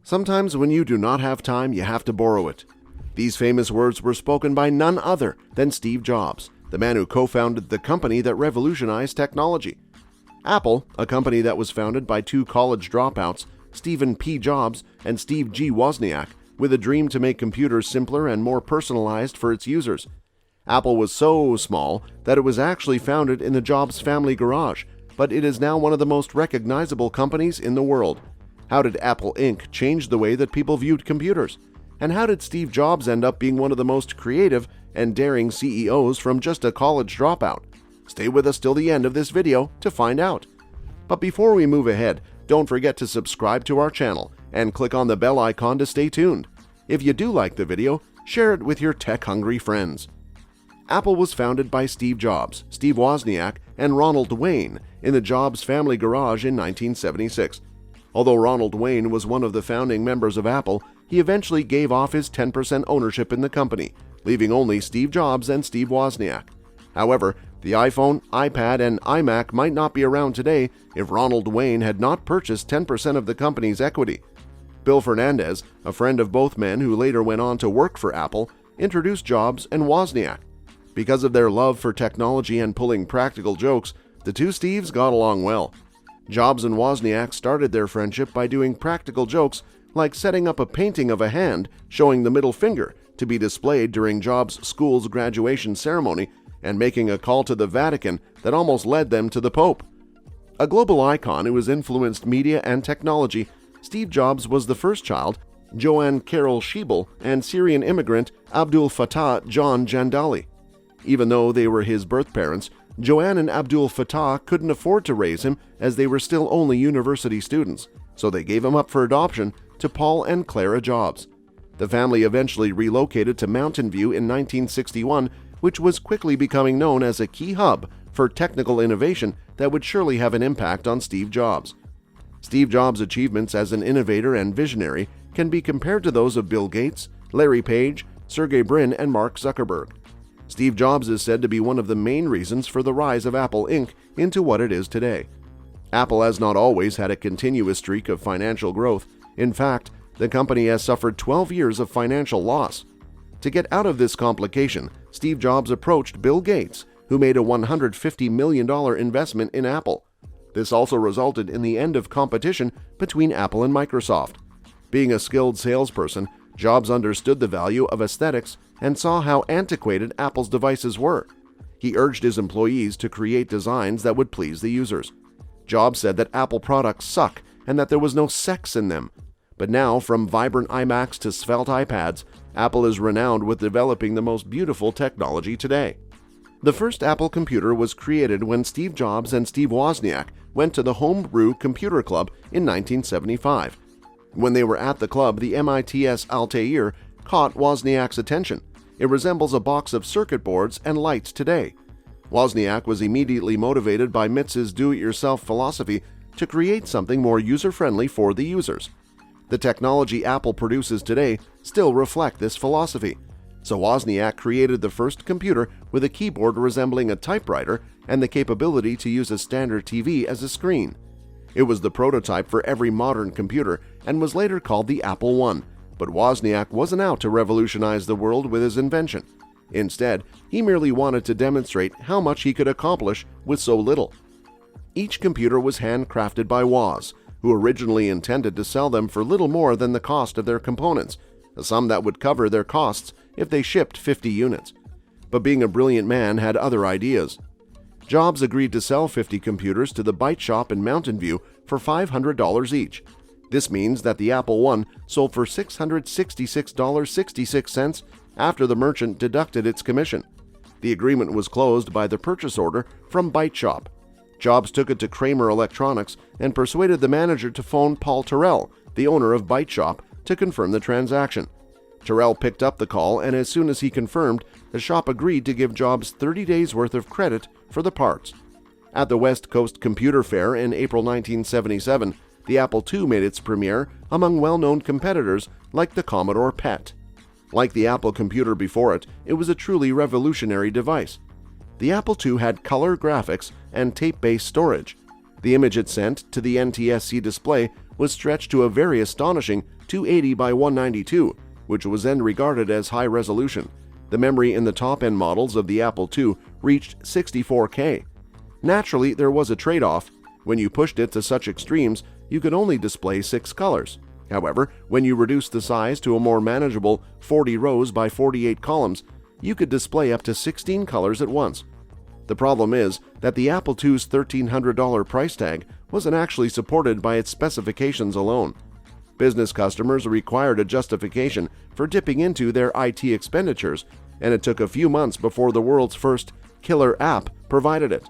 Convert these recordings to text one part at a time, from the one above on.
Sometimes when you do not have time, you have to borrow it. These famous words were spoken by none other than Steve Jobs, the man who co-founded the company that revolutionized technology. Apple, a company that was founded by two college dropouts, Stephen P. Jobs and Steve G. Wozniak, with a dream to make computers simpler and more personalized for its users. Apple was so small that it was actually founded in the Jobs family garage, but it is now one of the most recognizable companies in the world. How did Apple Inc. change the way that people viewed computers? And how did Steve Jobs end up being one of the most creative and daring CEOs from just a college dropout? Stay with us till the end of this video to find out. But before we move ahead, don't forget to subscribe to our channel and click on the bell icon to stay tuned. If you do like the video, share it with your tech-hungry friends. Apple was founded by Steve Jobs, Steve Wozniak, and Ronald Wayne in the Jobs family garage in 1976. Although Ronald Wayne was one of the founding members of Apple, he eventually gave off his 10% ownership in the company, leaving only Steve Jobs and Steve Wozniak. However, the iPhone, iPad, and iMac might not be around today if Ronald Wayne had not purchased 10% of the company's equity. Bill Fernandez, a friend of both men who later went on to work for Apple, introduced Jobs and Wozniak. Because of their love for technology and pulling practical jokes, the two Steves got along well. Jobs and Wozniak started their friendship by doing practical jokes like setting up a painting of a hand showing the middle finger to be displayed during Jobs' school's graduation ceremony and making a call to the Vatican that almost led them to the Pope. A global icon who has influenced media and technology, Steve Jobs was the first child, Joanne Carol Schiebel, and Syrian immigrant Abdul Fattah John Jandali. Even though they were his birth parents, Joanne and Abdul Fattah couldn't afford to raise him as they were still only university students, so they gave him up for adoption to Paul and Clara Jobs. The family eventually relocated to Mountain View in 1961, which was quickly becoming known as a key hub for technical innovation that would surely have an impact on Steve Jobs. Steve Jobs' achievements as an innovator and visionary can be compared to those of Bill Gates, Larry Page, Sergey Brin, and Mark Zuckerberg. Steve Jobs is said to be one of the main reasons for the rise of Apple Inc. into what it is today. Apple has not always had a continuous streak of financial growth. In fact, the company has suffered 12 years of financial loss. To get out of this complication, Steve Jobs approached Bill Gates, who made a $150 million investment in Apple. This also resulted in the end of competition between Apple and Microsoft. Being a skilled salesperson, Jobs understood the value of aesthetics and saw how antiquated Apple's devices were. He urged his employees to create designs that would please the users. Jobs said that Apple products suck and that there was no sex in them. But now, from vibrant iMacs to svelte iPads, Apple is renowned with developing the most beautiful technology today. The first Apple computer was created when Steve Jobs and Steve Wozniak went to the Homebrew Computer Club in 1975. When they were at the club, the MIT's Altair caught Wozniak's attention. It resembles a box of circuit boards and lights today. Wozniak was immediately motivated by MIT's do-it-yourself philosophy to create something more user-friendly for the users. The technology Apple produces today still reflect this philosophy. So Wozniak created the first computer with a keyboard resembling a typewriter and the capability to use a standard TV as a screen. It was the prototype for every modern computer and was later called the Apple I, but Wozniak wasn't out to revolutionize the world with his invention. Instead, he merely wanted to demonstrate how much he could accomplish with so little. Each computer was handcrafted by Woz, who originally intended to sell them for little more than the cost of their components, a sum that would cover their costs if they shipped 50 units. But being a brilliant man had other ideas. Jobs agreed to sell 50 computers to the Byte Shop in Mountain View for $500 each. This means that the Apple I sold for $666.66 after the merchant deducted its commission. The agreement was closed by the purchase order from Byte Shop. Jobs took it to Kramer Electronics and persuaded the manager to phone Paul Terrell, the owner of Byte Shop, to confirm the transaction. Terrell picked up the call, and as soon as he confirmed, the shop agreed to give Jobs 30 days' worth of credit for the parts. At the West Coast Computer Fair in April 1977, the Apple II made its premiere among well-known competitors like the Commodore PET. Like the Apple computer before it, it was a truly revolutionary device. The Apple II had color graphics and tape-based storage. The image it sent to the NTSC display was stretched to a very astonishing 280 by 192, which was then regarded as high resolution. The memory in the top-end models of the Apple II reached 64K. Naturally, there was a trade-off. When you pushed it to such extremes, you could only display 6 colors. However, when you reduced the size to a more manageable 40 rows by 48 columns, you could display up to 16 colors at once. The problem is that the Apple II's $1,300 price tag wasn't actually supported by its specifications alone. Business customers required a justification for dipping into their IT expenditures, and it took a few months before the world's first killer app provided it.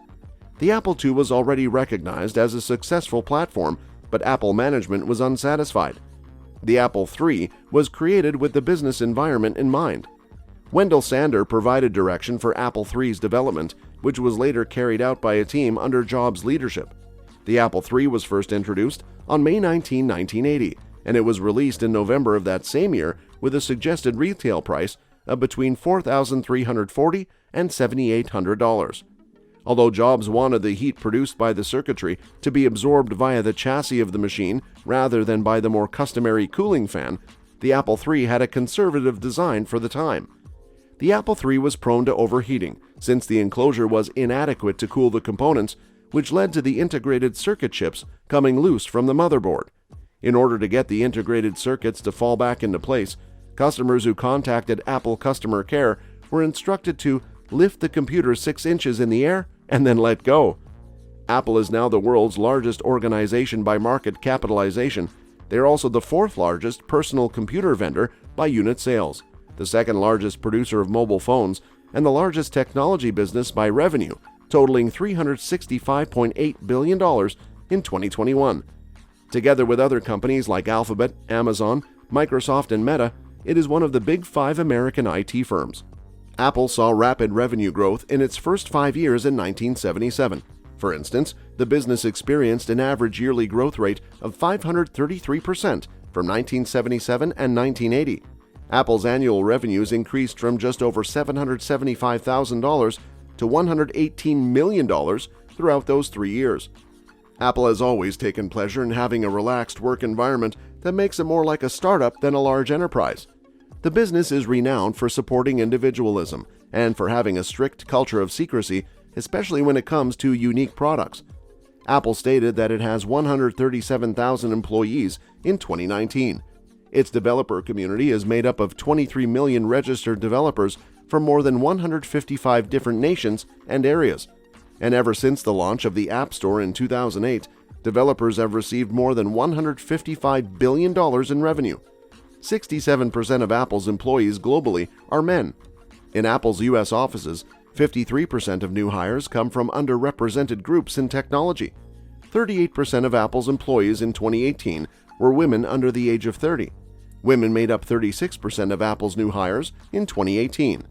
The Apple II was already recognized as a successful platform, but Apple management was unsatisfied. The Apple III was created with the business environment in mind. Wendell Sander provided direction for Apple III's development, which was later carried out by a team under Jobs' leadership. The Apple III was first introduced on May 19, 1980, and it was released in November of that same year with a suggested retail price of between $4,340 and $7,800. Although Jobs wanted the heat produced by the circuitry to be absorbed via the chassis of the machine rather than by the more customary cooling fan, the Apple III had a conservative design for the time. The Apple III was prone to overheating, since the enclosure was inadequate to cool the components, which led to the integrated circuit chips coming loose from the motherboard. In order to get the integrated circuits to fall back into place, customers who contacted Apple customer care were instructed to lift the computer 6 inches in the air and then let go. Apple is now the world's largest organization by market capitalization. They are also the 4th largest personal computer vendor by unit sales, the 2nd largest producer of mobile phones, and the largest technology business by revenue, totaling $365.8 billion in 2021. Together with other companies like Alphabet, Amazon, Microsoft, and Meta, it is one of the big 5 American IT firms. Apple saw rapid revenue growth in its first 5 years in 1977. For instance, the business experienced an average yearly growth rate of 533% from 1977 and 1980. Apple's annual revenues increased from just over $775,000 to $118 million throughout those 3 years. Apple has always taken pleasure in having a relaxed work environment that makes it more like a startup than a large enterprise. The business is renowned for supporting individualism and for having a strict culture of secrecy, especially when it comes to unique products. Apple stated that it has 137,000 employees in 2019. Its developer community is made up of 23 million registered developers from more than 155 different nations and areas. And ever since the launch of the App Store in 2008, developers have received more than $155 billion in revenue. 67% of Apple's employees globally are men. In Apple's U.S. offices, 53% of new hires come from underrepresented groups in technology. 38% of Apple's employees in 2018 were women under the age of 30. Women made up 36% of Apple's new hires in 2018.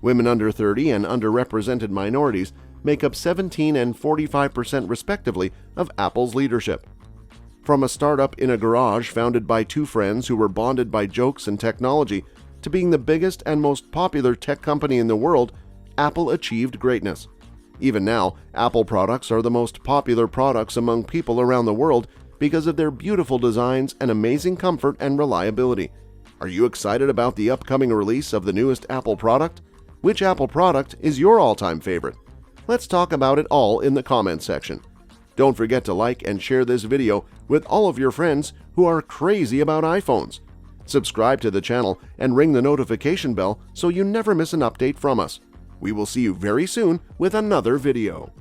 Women under 30 and underrepresented minorities make up 17 and 45% respectively of Apple's leadership. From a startup in a garage founded by 2 friends who were bonded by jokes and technology to being the biggest and most popular tech company in the world, Apple achieved greatness. Even now, Apple products are the most popular products among people around the world because of their beautiful designs and amazing comfort and reliability. Are you excited about the upcoming release of the newest Apple product? Which Apple product is your all-time favorite? Let's talk about it all in the comments section. Don't forget to like and share this video with all of your friends who are crazy about iPhones. Subscribe to the channel and ring the notification bell so you never miss an update from us. We will see you very soon with another video.